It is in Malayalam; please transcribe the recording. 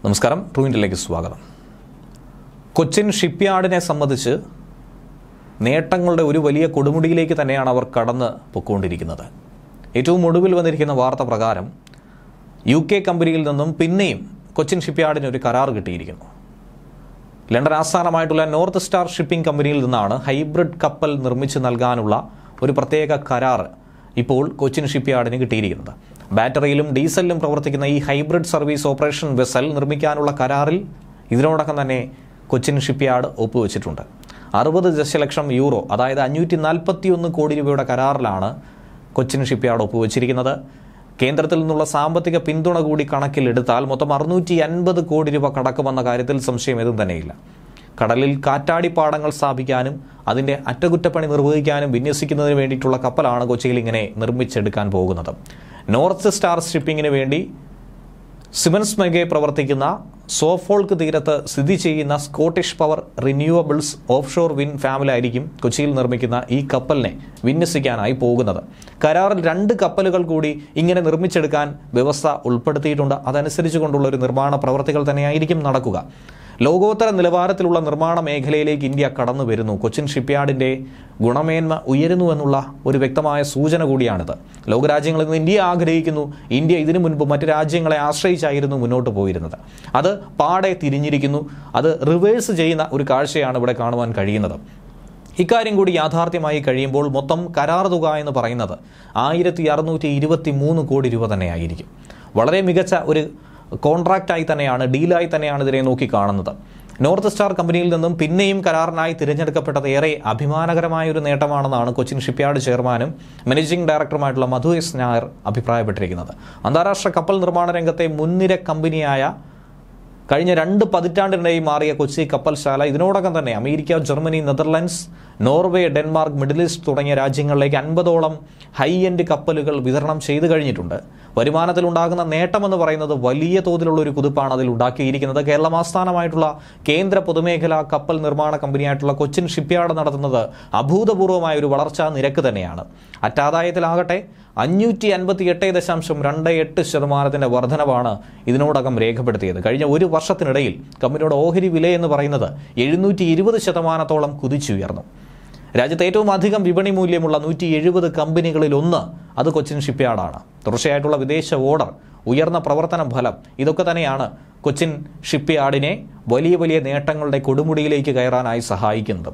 നമസ്കാരം, ട്രൂ ഇന്ത്യയിലേക്ക് സ്വാഗതം. കൊച്ചിൻ ഷിപ്പ്യാർഡിനെ സംബന്ധിച്ച് നേട്ടങ്ങളുടെ ഒരു വലിയ കൊടുമുടിയിലേക്ക് തന്നെയാണ് അവർ കടന്ന് പൊയ്ക്കൊണ്ടിരിക്കുന്നത്. ഏറ്റവും ഒടുവിൽ വന്നിരിക്കുന്ന വാർത്ത പ്രകാരം UK കമ്പനിയിൽ നിന്നും പിന്നെയും കൊച്ചിൻ ഷിപ്പ്യാർഡിന് ഒരു കരാർ കിട്ടിയിരിക്കുന്നു. ലണ്ടൻ ആസ്ഥാനമായിട്ടുള്ള നോർത്ത് സ്റ്റാർ ഷിപ്പിംഗ് കമ്പനിയിൽ നിന്നാണ് ഹൈബ്രിഡ് കപ്പൽ നിർമ്മിച്ച് നൽകാനുള്ള ഒരു പ്രത്യേക കരാർ ഇപ്പോൾ കൊച്ചിൻ ഷിപ്പ്യാർഡിന് കിട്ടിയിരിക്കുന്നത്. ബാറ്ററിയിലും ഡീസലിലും പ്രവർത്തിക്കുന്ന ഈ ഹൈബ്രിഡ് സർവീസ് ഓപ്പറേഷൻ വെസൽ നിർമ്മിക്കാനുള്ള കരാറിൽ ഇതിനോടകം തന്നെ കൊച്ചിൻ ഷിപ്പ്യാർഡ് ഒപ്പുവെച്ചിട്ടുണ്ട്. 60 ദശലക്ഷം യൂറോ, അതായത് 541 കോടി രൂപയുടെ കരാറിലാണ് കൊച്ചിൻ ഷിപ്പ്യാർഡ് ഒപ്പുവെച്ചിരിക്കുന്നത്. കേന്ദ്രത്തിൽ നിന്നുള്ള സാമ്പത്തിക പിന്തുണ കൂടി കണക്കിലെടുത്താൽ മൊത്തം 650 കോടി രൂപ കടക്കുമെന്ന കാര്യത്തിൽ സംശയം ഏതും തന്നെയില്ല. കടലിൽ കാറ്റാടിപ്പാടങ്ങൾ സ്ഥാപിക്കാനും അതിൻ്റെ അറ്റകുറ്റപ്പണി നിർവഹിക്കാനും വിന്യസിക്കുന്നതിന് വേണ്ടിയിട്ടുള്ള കപ്പലാണ് കൊച്ചിയിൽ ഇങ്ങനെ നിർമ്മിച്ചെടുക്കാൻ പോകുന്നത്. നോർത്ത് സ്റ്റാർ ഷിപ്പിങ്ങിന് വേണ്ടി സിമൻസ് മെഗെ പ്രവർത്തിക്കുന്ന സോഫോൾക്ക് തീരത്ത് സ്ഥിതി ചെയ്യുന്ന Scottish power renewables offshore wind family ആയിരിക്കും കൊച്ചിയിൽ നിർമ്മിക്കുന്ന ഈ കപ്പലിനെ വിന്യസിക്കാനായി പോകുന്നത്. കരാറിൽ 2 കപ്പലുകൾ കൂടി ഇങ്ങനെ നിർമ്മിച്ചെടുക്കാൻ വ്യവസ്ഥ ഉൾപ്പെടുത്തിയിട്ടുണ്ട്. അതനുസരിച്ച് കൊണ്ടുള്ള ഒരു നിർമ്മാണ പ്രവർത്തികൾ തന്നെയായിരിക്കും നടക്കുക. ലോകോത്തര നിലവാരത്തിലുള്ള നിർമ്മാണ മേഖലയിലേക്ക് ഇന്ത്യ കടന്നു വരുന്നു. കൊച്ചിൻ ഷിപ്പ്യാർഡിൻ്റെ ഗുണമേന്മ ഉയരുന്നുവെന്നുള്ള ഒരു വ്യക്തമായ സൂചന കൂടിയാണിത്. ലോകരാജ്യങ്ങളിൽ നിന്ന് ഇന്ത്യ ആഗ്രഹിക്കുന്നു. ഇന്ത്യ ഇതിനു മുൻപ് മറ്റ് രാജ്യങ്ങളെ ആശ്രയിച്ചായിരുന്നു മുന്നോട്ട് പോയിരുന്നത്. അത് പാടെ തിരിഞ്ഞിരിക്കുന്നു. അത് റിവേഴ്സ് ചെയ്യുന്ന ഒരു കാഴ്ചയാണ് ഇവിടെ കാണുവാൻ കഴിയുന്നത്. ഇക്കാര്യം കൂടി യാഥാർത്ഥ്യമായി കഴിയുമ്പോൾ മൊത്തം കരാർ തുക എന്ന് പറയുന്നത് 1623 കോടി രൂപ തന്നെയായിരിക്കും. വളരെ മികച്ച ഒരു കോൺട്രാക്റ്റായി തന്നെയാണ്, ഡീലായി തന്നെയാണ് ഇതിനെ നോക്കി കാണുന്നത്. നോർത്ത് സ്റ്റാർ കമ്പനിയിൽ നിന്നും പിന്നെയും കരാറിനായി തിരഞ്ഞെടുക്കപ്പെട്ടത് ഏറെ അഭിമാനകരമായ ഒരു നേട്ടമാണെന്നാണ് കൊച്ചിൻ ഷിപ്പ്യാർഡ് ചെയർമാനും മാനേജിംഗ് ഡയറക്ടറുമായിട്ടുള്ള മധു എസ് നായർ അഭിപ്രായപ്പെട്ടിരിക്കുന്നത്. അന്താരാഷ്ട്ര കപ്പൽ നിർമ്മാണ രംഗത്തെ മുൻനിര കമ്പനിയായ കഴിഞ്ഞ 2 പതിറ്റാണ്ടിനിടയിൽ മാറിയ കൊച്ചി കപ്പൽശാല ഇതിനോടകം തന്നെ America, Germany, Netherlands, Norway, Denmark, middle east തുടങ്ങിയ രാജ്യങ്ങളിലേക്ക് 50ഓളം ഹൈ എൻഡ് കപ്പലുകൾ വിതരണം ചെയ്തു കഴിഞ്ഞിട്ടുണ്ട്. വരുമാനത്തിലുണ്ടാകുന്ന നേട്ടമെന്ന് പറയുന്നത് വലിയ തോതിലുള്ള ഒരു കുതിപ്പാണ് അതിൽ ഉണ്ടാക്കിയിരിക്കുന്നത്. കേരളം ആസ്ഥാനമായിട്ടുള്ള കേന്ദ്ര പൊതുമേഖലാ കപ്പൽ നിർമ്മാണ കമ്പനിയായിട്ടുള്ള കൊച്ചിൻ ഷിപ്പ്യാർഡ് നടത്തുന്നത് അഭൂതപൂർവമായ ഒരു വളർച്ചാ നിരക്ക് തന്നെയാണ്. അറ്റാദായത്തിലാകട്ടെ 558.28% വർധനവാണ് ഇതിനോടകം രേഖപ്പെടുത്തിയത്. കഴിഞ്ഞ ഒരു വർഷത്തിനിടയിൽ കമ്പനിയുടെ ഓഹരി വില എന്ന് പറയുന്നത് 720% കുതിച്ചുയർന്നു. രാജ്യത്ത് ഏറ്റവും അധികം വിപണി മൂല്യമുള്ള 170 കമ്പനികളിൽ ഒന്ന് അത് കൊച്ചിൻ ഷിപ്പ്യാർഡാണ്. തുടർച്ചയായിട്ടുള്ള വിദേശ ഓർഡർ, ഉയർന്ന പ്രവർത്തന ഫലം, ഇതൊക്കെ തന്നെയാണ് കൊച്ചിൻ ഷിപ്പ്യാർഡിനെ വലിയ വലിയ നേട്ടങ്ങളുടെ കൊടുമുടിയിലേക്ക് കയറാനായി സഹായിക്കുന്നത്.